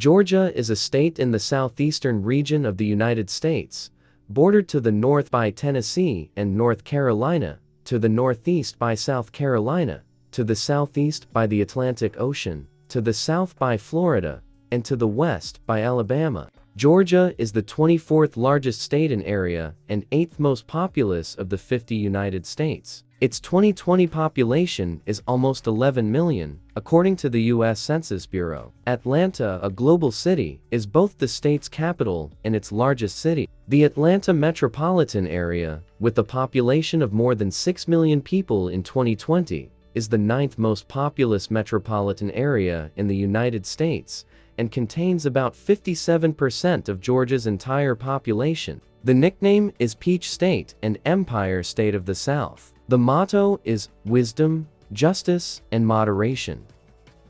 Georgia is a state in the southeastern region of the United States, bordered to the north by Tennessee and North Carolina, to the northeast by South Carolina, to the southeast by the Atlantic Ocean, to the south by Florida, and to the west by Alabama. Georgia is the 24th largest state in area and 8th most populous of the 50 United States. Its 2020 population is almost 11 million, according to the U.S. Census Bureau. Atlanta, a global city, is both the state's capital and its largest city. The Atlanta metropolitan area, with a population of more than 6 million people in 2020, is the 9th most populous metropolitan area in the United States and contains about 57% of Georgia's entire population. The nickname is Peach State and Empire State of the South. The motto is wisdom, justice, and moderation.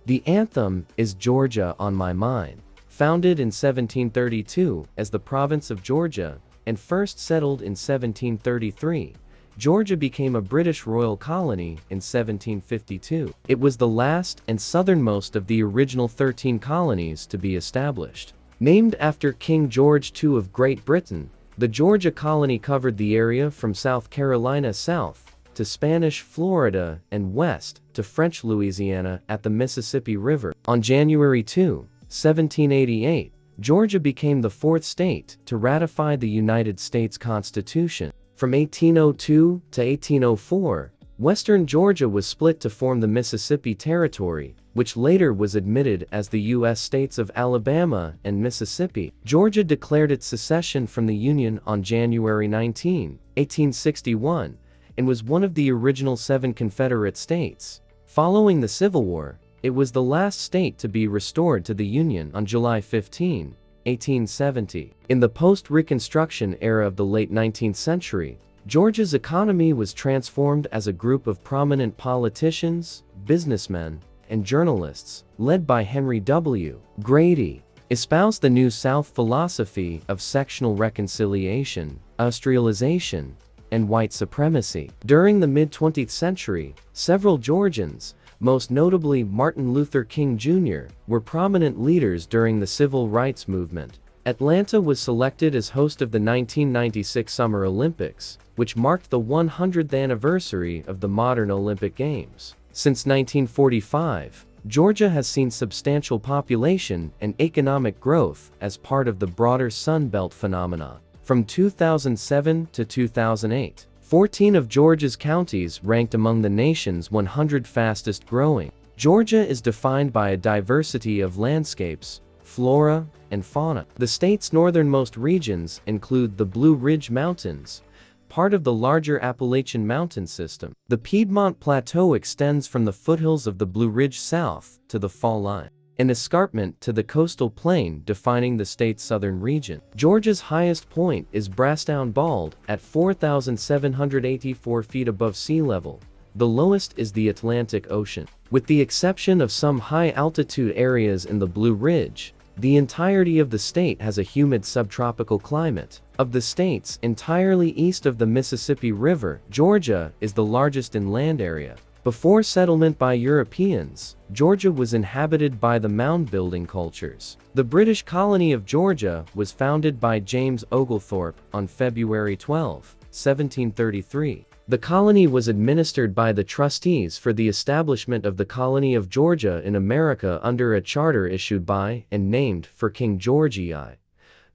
The anthem is Georgia on My Mind. Founded in 1732 as the province of Georgia and first settled in 1733, Georgia became a British royal colony in 1752. It was the last and southernmost of the original 13 colonies to be established. Named after King George II of Great Britain, the Georgia colony covered the area from South Carolina south to Spanish Florida and west to French Louisiana at the Mississippi River. On January 2, 1788, Georgia became the fourth state to ratify the United States Constitution. From 1802 to 1804, western Georgia was split to form the Mississippi Territory, which later was admitted as the U.S. states of Alabama and Mississippi. Georgia declared its secession from the Union on January 19, 1861, and was one of the original 7 Confederate states. Following the Civil War, it was the last state to be restored to the Union on July 15, 1870. In the post-Reconstruction era of the late 19th century, Georgia's economy was transformed as a group of prominent politicians, businessmen, and journalists, led by Henry W. Grady, espoused the New South philosophy of sectional reconciliation, industrialization, and white supremacy. During the mid-20th century, several Georgians, most notably Martin Luther King Jr., were prominent leaders during the civil rights movement. Atlanta was selected as host of the 1996 Summer Olympics, which marked the 100th anniversary of the modern Olympic Games. Since 1945, Georgia has seen substantial population and economic growth as part of the broader Sun Belt phenomenon. From 2007 to 2008, 14 of Georgia's counties ranked among the nation's 100 fastest growing. Georgia is defined by a diversity of landscapes, flora, and fauna. The state's northernmost regions include the Blue Ridge Mountains, part of the larger Appalachian Mountain system. The Piedmont Plateau extends from the foothills of the Blue Ridge south to the fall line, an escarpment to the coastal plain defining the state's southern region. Georgia's highest point is Brasstown Bald at 4,784 feet above sea level. The lowest is the Atlantic Ocean. With the exception of some high-altitude areas in the Blue Ridge, the entirety of the state has a humid subtropical climate. Of the states entirely east of the Mississippi River, Georgia is the largest in land area. Before settlement by Europeans, Georgia was inhabited by the mound-building cultures. The British colony of Georgia was founded by James Oglethorpe on February 12, 1733. The colony was administered by the trustees for the establishment of the Colony of Georgia in America under a charter issued by and named for King George I.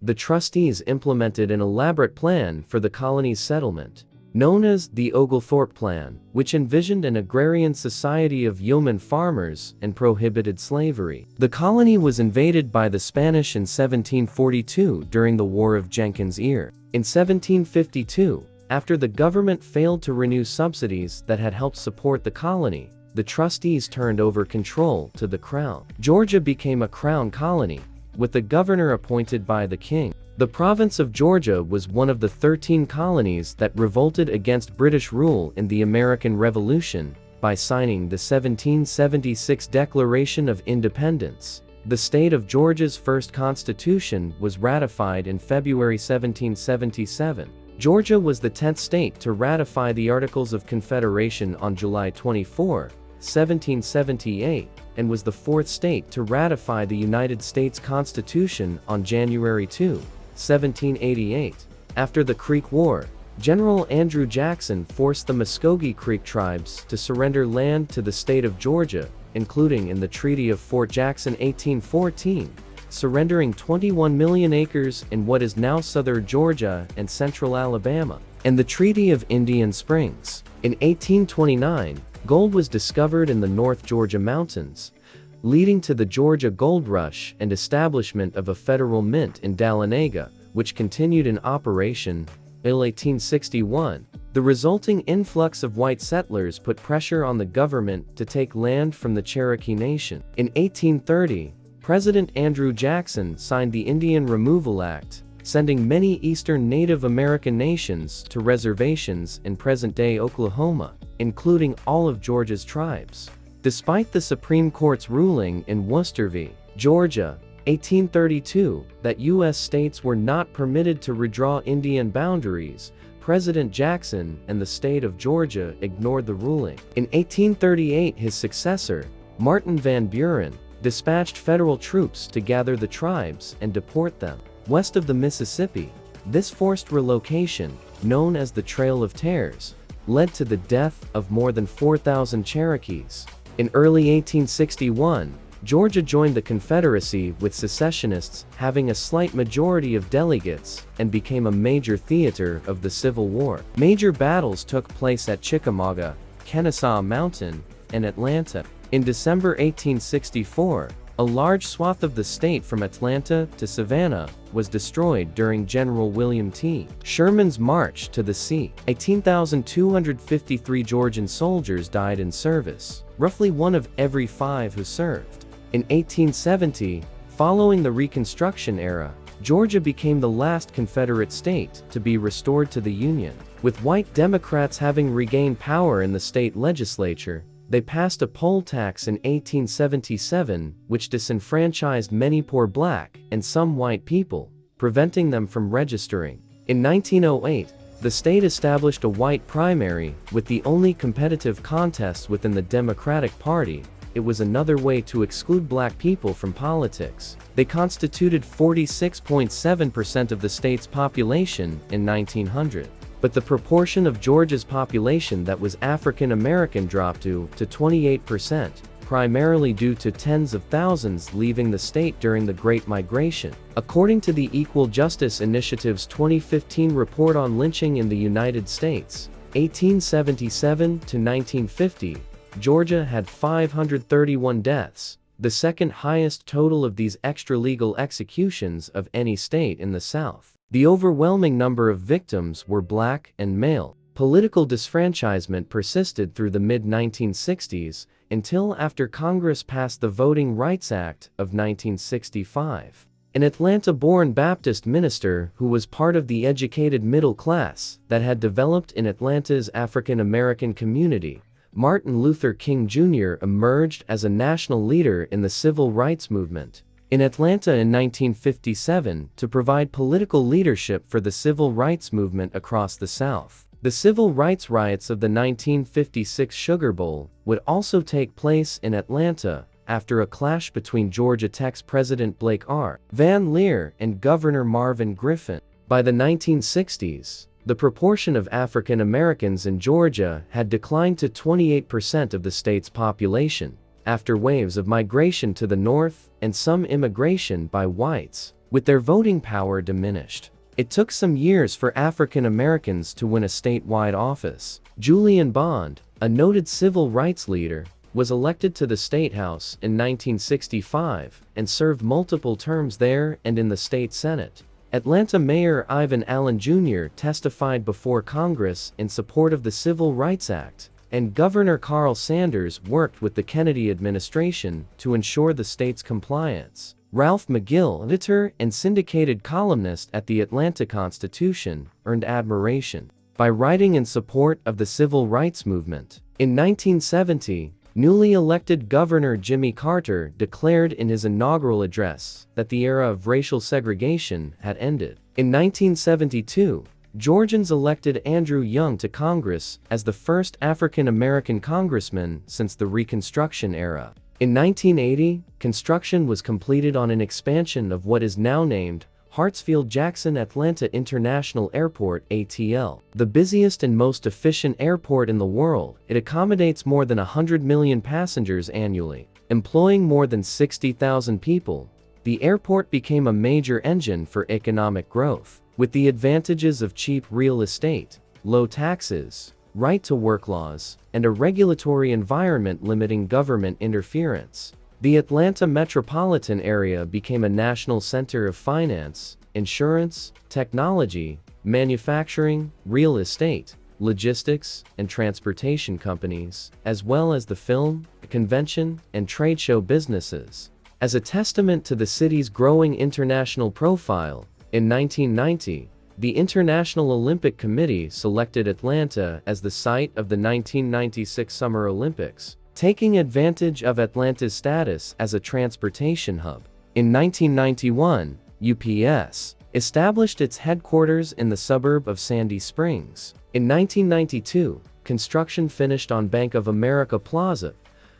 The trustees implemented an elaborate plan for the colony's settlement, known as the Oglethorpe Plan, which envisioned an agrarian society of yeoman farmers and prohibited slavery. The colony was invaded by the Spanish in 1742 during the War of Jenkins' Ear. In 1752, after the government failed to renew subsidies that had helped support the colony, the trustees turned over control to the crown. Georgia became a crown colony, with the governor appointed by the king. The province of Georgia was one of the 13 colonies that revolted against British rule in the American Revolution by signing the 1776 Declaration of Independence. The state of Georgia's first constitution was ratified in February 1777. Georgia was the 10th state to ratify the Articles of Confederation on July 24, 1778, and was the fourth state to ratify the United States Constitution on January 2, 1788. After the Creek War, General Andrew Jackson forced the Muskogee Creek tribes to surrender land to the state of Georgia, including in the Treaty of Fort Jackson 1814, surrendering 21 million acres in what is now southern Georgia and central Alabama, and the Treaty of Indian Springs. In 1829, gold was discovered in the North Georgia mountains, leading to the Georgia Gold Rush and establishment of a federal mint in Dahlonega, which continued in operation until 1861. The resulting influx of white settlers put pressure on the government to take land from the Cherokee Nation. In 1830, President Andrew Jackson signed the Indian Removal Act, sending many eastern Native American nations to reservations in present-day Oklahoma, including all of Georgia's tribes. Despite the Supreme Court's ruling in Worcester v. Georgia, 1832, that U.S. states were not permitted to redraw Indian boundaries, President Jackson and the state of Georgia ignored the ruling. In 1838, his successor, Martin Van Buren, dispatched federal troops to gather the tribes and deport them. West of the Mississippi, this forced relocation, known as the Trail of Tears, led to the death of more than 4,000 Cherokees. In early 1861, Georgia joined the Confederacy, with secessionists having a slight majority of delegates, and became a major theater of the Civil War. Major battles took place at Chickamauga, Kennesaw Mountain, and Atlanta. In December 1864, a large swath of the state from Atlanta to Savannah was destroyed during General William T. Sherman's March to the Sea. 18,253 Georgian soldiers died in service, roughly 1 of every 5 who served. In 1870, following the Reconstruction era, Georgia became the last Confederate state to be restored to the Union. With white Democrats having regained power in the state legislature, they passed a poll tax in 1877, which disenfranchised many poor black and some white people, preventing them from registering. In 1908, the state established a white primary, with the only competitive contest within the Democratic Party. It was another way to exclude black people from politics. They constituted 46.7% of the state's population in 1900. But the proportion of Georgia's population that was African American dropped to 28%, primarily due to tens of thousands leaving the state during the Great Migration. According to the Equal Justice Initiative's 2015 report on lynching in the United States, 1877 to 1950, Georgia had 531 deaths, the second highest total of these extra-legal executions of any state in the South. The overwhelming number of victims were black and male. Political disfranchisement persisted through the mid-1960s, until after Congress passed the Voting Rights Act of 1965. An Atlanta-born Baptist minister who was part of the educated middle class that had developed in Atlanta's African American community, Martin Luther King Jr., emerged as a national leader in the civil rights movement in Atlanta in 1957 to provide political leadership for the civil rights movement across the South. The civil rights riots of the 1956 Sugar Bowl would also take place in Atlanta after a clash between Georgia Tech's President Blake R. Van Leer and Governor Marvin Griffin. By the 1960s, the proportion of African Americans in Georgia had declined to 28% of the state's population, after waves of migration to the north and some immigration by whites, with their voting power diminished. It took some years for African Americans to win a statewide office. Julian Bond, a noted civil rights leader, was elected to the State House in 1965 and served multiple terms there and in the state Senate. Atlanta Mayor Ivan Allen Jr. testified before Congress in support of the Civil Rights Act, and Governor Carl Sanders worked with the Kennedy administration to ensure the state's compliance. Ralph McGill, editor and syndicated columnist at the Atlanta Constitution, earned admiration by writing in support of the civil rights movement. In 1970, newly elected Governor Jimmy Carter declared in his inaugural address that the era of racial segregation had ended. In 1972, Georgians elected Andrew Young to Congress as the first African American congressman since the Reconstruction era. In 1980, construction was completed on an expansion of what is now named Hartsfield-Jackson Atlanta International Airport (ATL). The busiest and most efficient airport in the world, it accommodates more than 100 million passengers annually. Employing more than 60,000 people, the airport became a major engine for economic growth. With the advantages of cheap real estate, low taxes, right-to-work laws, and a regulatory environment limiting government interference, the Atlanta metropolitan area became a national center of finance, insurance, technology, manufacturing, real estate, logistics, and transportation companies, as well as the film, convention, and trade show businesses. As a testament to the city's growing international profile, in 1990, the International Olympic Committee selected Atlanta as the site of the 1996 Summer Olympics, taking advantage of Atlanta's status as a transportation hub. In 1991, UPS established its headquarters in the suburb of Sandy Springs. In 1992, construction finished on Bank of America Plaza,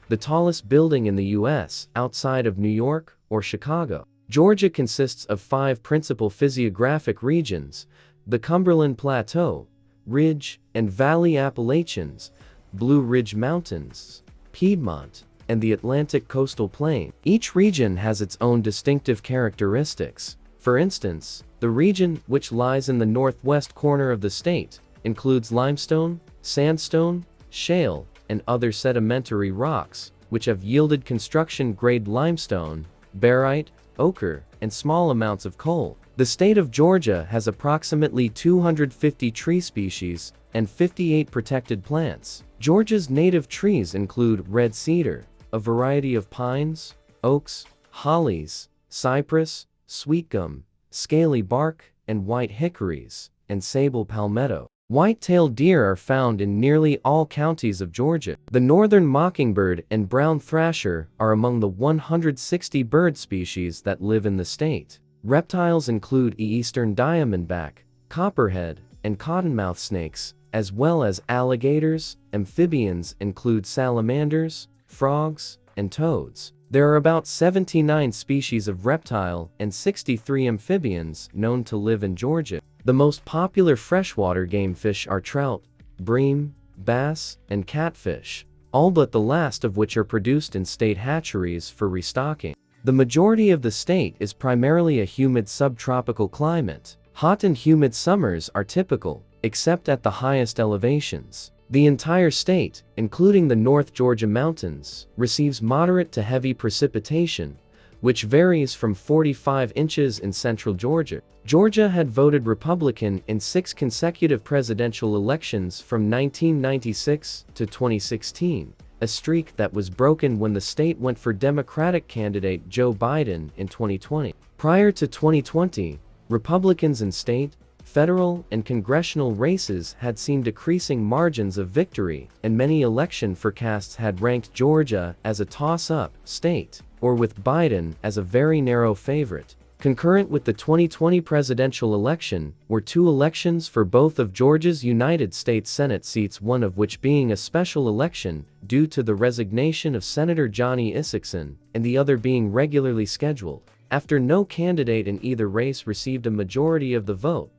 the tallest building in the U.S. outside of New York or Chicago. Georgia consists of 5 principal physiographic regions: the Cumberland Plateau, Ridge and Valley Appalachians, Blue Ridge Mountains, Piedmont, and the Atlantic Coastal Plain. Each region has its own distinctive characteristics. For instance, the region, which lies in the northwest corner of the state, includes limestone, sandstone, shale, and other sedimentary rocks, which have yielded construction-grade limestone, barite, ochre, and small amounts of coal. The state of Georgia has approximately 250 tree species and 58 protected plants. Georgia's native trees include red cedar, a variety of pines, oaks, hollies, cypress, sweetgum, scaly bark, and white hickories, and sable palmetto. White-tailed deer are found in nearly all counties of Georgia. The northern mockingbird and brown thrasher are among the 160 bird species that live in the state. Reptiles include eastern diamondback, copperhead, and cottonmouth snakes, as well as alligators. Amphibians include salamanders, frogs, and toads. There are about 79 species of reptile and 63 amphibians known to live in Georgia. The most popular freshwater game fish are trout, bream, bass, and catfish, all but the last of which are produced in state hatcheries for restocking. The majority of the state is primarily a humid subtropical climate. Hot and humid summers are typical, except at the highest elevations. The entire state, including the North Georgia mountains, receives moderate to heavy precipitation, which varies from 45 inches in central Georgia. Georgia had voted Republican in 6 consecutive presidential elections from 1996 to 2016, a streak that was broken when the state went for Democratic candidate Joe Biden in 2020. Prior to 2020, Republicans in state, federal, and congressional races had seen decreasing margins of victory, and many election forecasts had ranked Georgia as a toss-up state, or with Biden as a very narrow favorite. Concurrent with the 2020 presidential election were 2 elections for both of Georgia's United States Senate seats, one of which being a special election due to the resignation of Senator Johnny Isakson, and the other being regularly scheduled. After no candidate in either race received a majority of the vote,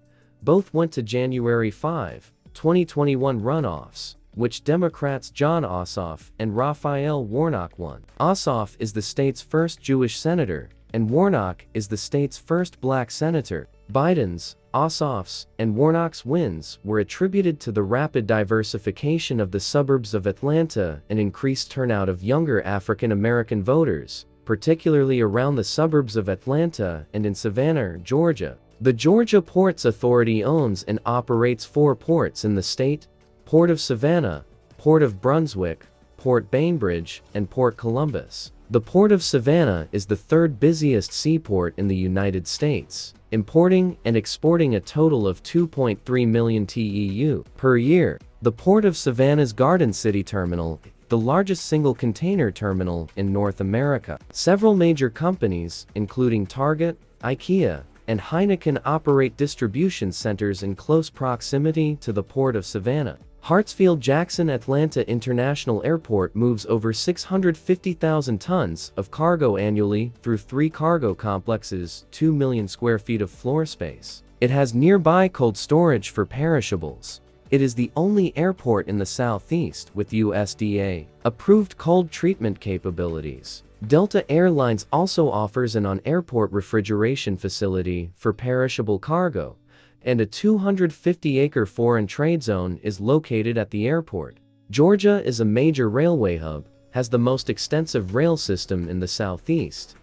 both went to January 5, 2021 runoffs, which Democrats Jon Ossoff and Raphael Warnock won. Ossoff is the state's first Jewish senator, and Warnock is the state's first black senator. Biden's, Ossoff's, and Warnock's wins were attributed to the rapid diversification of the suburbs of Atlanta and increased turnout of younger African American voters, particularly around the suburbs of Atlanta and in Savannah, Georgia. The Georgia Ports Authority owns and operates 4 ports in the state: Port of Savannah, Port of Brunswick, Port Bainbridge, and Port Columbus. The Port of Savannah is the 3rd busiest seaport in the United States, importing and exporting a total of 2.3 million TEU per year. The Port of Savannah's Garden City Terminal, the largest single container terminal in North America. Several major companies, including Target, IKEA, and Heineken, operate distribution centers in close proximity to the Port of Savannah. Hartsfield-Jackson Atlanta International Airport moves over 650,000 tons of cargo annually through 3 cargo complexes, 2 million square feet of floor space. It has nearby cold storage for perishables. It is the only airport in the Southeast with USDA-approved cold treatment capabilities. Delta Airlines also offers an on-airport refrigeration facility for perishable cargo, and a 250-acre foreign trade zone is located at the airport. Georgia is a major railway hub, has the most extensive rail system in the Southeast,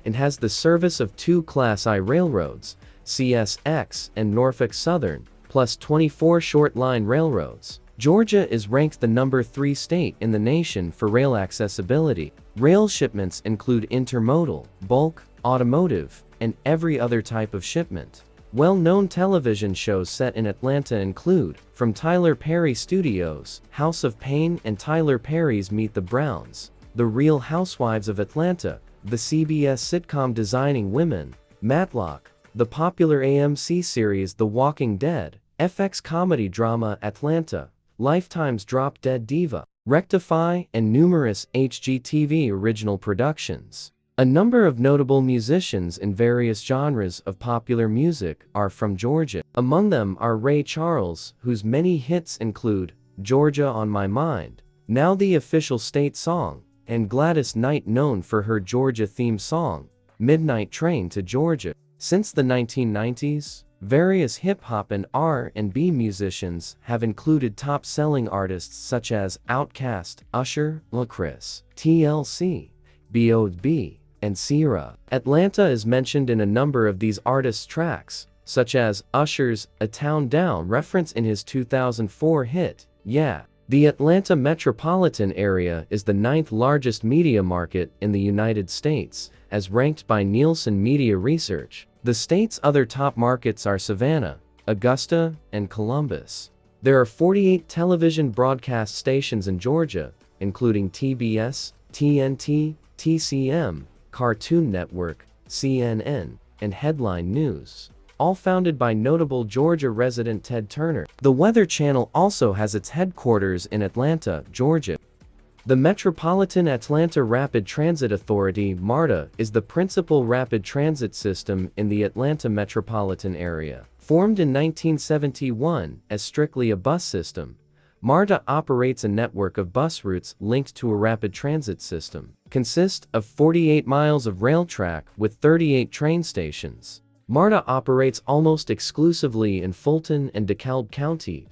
and has the service of 2 Class I railroads, CSX and Norfolk Southern, plus 24 short-line railroads. Georgia is ranked the number 3 state in the nation for rail accessibility. Rail shipments include intermodal, bulk, automotive, and every other type of shipment. Well-known television shows set in Atlanta include, from Tyler Perry Studios, House of Pain and Tyler Perry's Meet the Browns, The Real Housewives of Atlanta, the CBS sitcom Designing Women, Matlock, the popular AMC series The Walking Dead, FX comedy drama Atlanta, Lifetime's Drop Dead Diva, Rectify, and numerous HGTV original productions. A number of notable musicians in various genres of popular music are from Georgia. Among them are Ray Charles, whose many hits include Georgia on My Mind, now the official state song, and Gladys Knight, known for her Georgia theme song, Midnight Train to Georgia. Since the 1990s, various hip-hop and R&B musicians have included top-selling artists such as OutKast, Usher, Ladris, TLC, B.O.B., and Ciara. Atlanta is mentioned in a number of these artists' tracks, such as Usher's A Town Down reference in his 2004 hit, Yeah. The Atlanta metropolitan area is the 9th largest media market in the United States, as ranked by Nielsen Media Research. The state's other top markets are Savannah, Augusta, and Columbus. There are 48 television broadcast stations in Georgia, including TBS, TNT, TCM, Cartoon Network, CNN, and Headline News, all founded by notable Georgia resident Ted Turner. The Weather Channel also has its headquarters in Atlanta, Georgia. The Metropolitan Atlanta Rapid Transit Authority (MARTA) is the principal rapid transit system in the Atlanta metropolitan area. Formed in 1971 as strictly a bus system, MARTA operates a network of bus routes linked to a rapid transit system. Consists of 48 miles of rail track with 38 train stations. MARTA operates almost exclusively in Fulton and DeKalb County,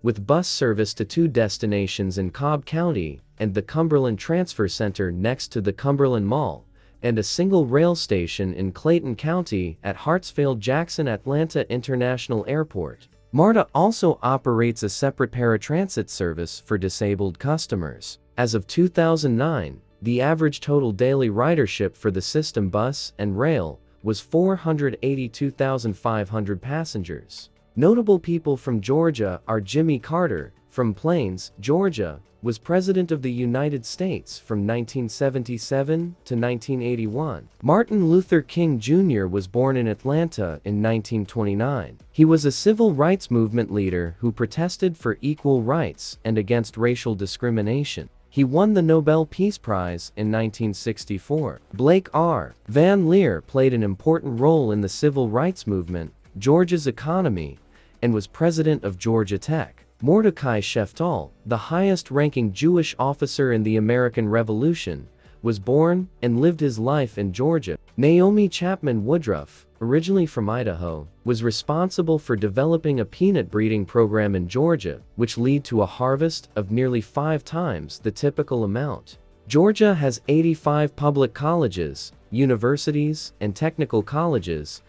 with bus service to 2 destinations in Cobb County and the Cumberland Transfer Center next to the Cumberland Mall, and a single rail station in Clayton County at Hartsfield-Jackson Atlanta International Airport. MARTA also operates a separate paratransit service for disabled customers. As of 2009, the average total daily ridership for the system bus and rail was 482,500 passengers. Notable people from Georgia are Jimmy Carter, from Plains, Georgia, was President of the United States from 1977 to 1981. Martin Luther King Jr. was born in Atlanta in 1929. He was a civil rights movement leader who protested for equal rights and against racial discrimination. He won the Nobel Peace Prize in 1964. Blake R. Van Leer played an important role in the civil rights movement, Georgia's economy, and was president of Georgia Tech. Mordecai Sheftall, the highest-ranking Jewish officer in the American Revolution, was born and lived his life in Georgia. Naomi Chapman Woodruff, originally from Idaho, was responsible for developing a peanut breeding program in Georgia, which led to a harvest of nearly 5 times the typical amount. Georgia has 85 public colleges, universities, and technical colleges,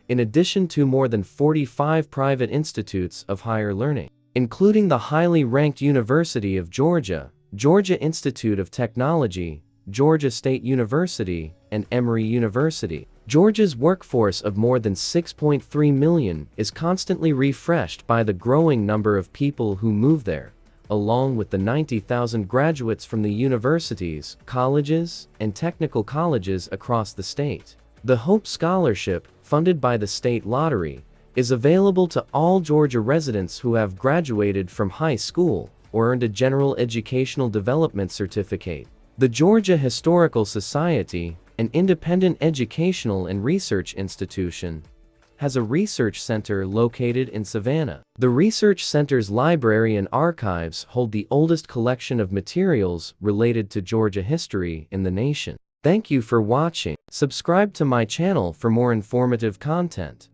in addition to more than 45 private institutes of higher learning, including the highly ranked University of Georgia, Georgia Institute of Technology, Georgia State University, and Emory University. Georgia's workforce of more than 6.3 million is constantly refreshed by the growing number of people who move there, along with the 90,000 graduates from the universities, colleges, and technical colleges across the state. The Hope Scholarship, funded by the state lottery, is available to all Georgia residents who have graduated from high school or earned a General Educational Development Certificate. The Georgia Historical Society, an independent educational and research institution, has a research center located in Savannah. The research center's library and archives hold the oldest collection of materials related to Georgia history in the nation. Thank you for watching. Subscribe to my channel for more informative content.